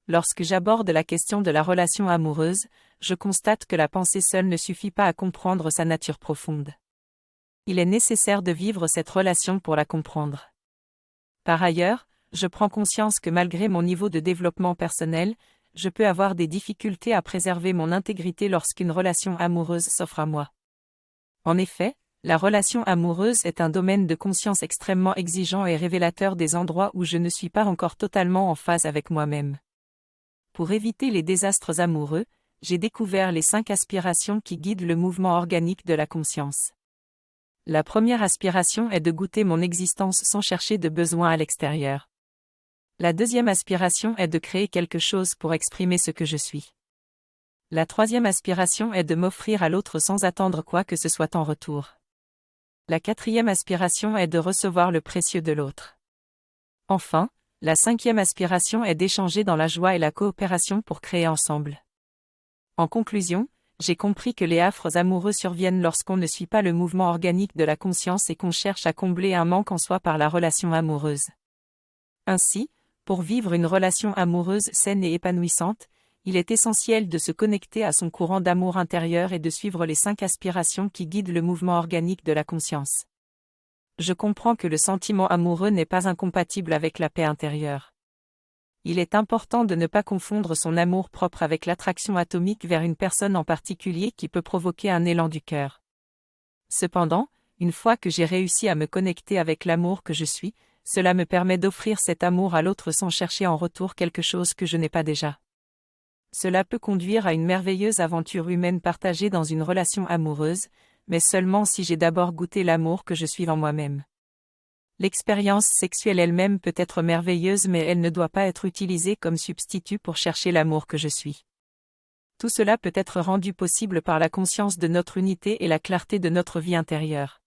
Lorsque j'aborde la question de la relation amoureuse, je constate que la pensée seule ne suffit pas à comprendre sa nature profonde. Il est nécessaire de vivre cette relation pour la comprendre. Par ailleurs, je prends conscience que malgré mon niveau de développement personnel, je peux avoir des difficultés à préserver mon intégrité lorsqu'une relation amoureuse s'offre à moi. En effet, la relation amoureuse est un domaine de conscience extrêmement exigeant et révélateur des endroits où je ne suis pas encore totalement en phase avec moi-même. Pour éviter les désastres amoureux, j'ai découvert les 5 aspirations qui guident le mouvement organique de la conscience. La première aspiration est de goûter mon existence sans chercher de besoin à l'extérieur. La deuxième aspiration est de créer quelque chose pour exprimer ce que je suis. La troisième aspiration est de m'offrir à l'autre sans attendre quoi que ce soit en retour. La quatrième aspiration est de recevoir le précieux de l'autre. Enfin, la cinquième aspiration est d'échanger dans la joie et la coopération pour créer ensemble. En conclusion, j'ai compris que les affres amoureux surviennent lorsqu'on ne suit pas le mouvement organique de la conscience et qu'on cherche à combler un manque en soi par la relation amoureuse. Ainsi, pour vivre une relation amoureuse saine et épanouissante, il est essentiel de se connecter à son courant d'amour intérieur et de suivre les 5 aspirations qui guident le mouvement organique de la conscience. Je comprends que le sentiment amoureux n'est pas incompatible avec la paix intérieure. Il est important de ne pas confondre son amour propre avec l'attraction atomique vers une personne en particulier qui peut provoquer un élan du cœur. Cependant, une fois que j'ai réussi à me connecter avec l'amour que je suis, cela me permet d'offrir cet amour à l'autre sans chercher en retour quelque chose que je n'ai pas déjà. Cela peut conduire à une merveilleuse aventure humaine partagée dans une relation amoureuse, mais seulement si j'ai d'abord goûté l'amour que je suis en moi-même. L'expérience sexuelle elle-même peut être merveilleuse mais elle ne doit pas être utilisée comme substitut pour chercher l'amour que je suis. Tout cela peut être rendu possible par la conscience de notre unité et la clarté de notre vie intérieure.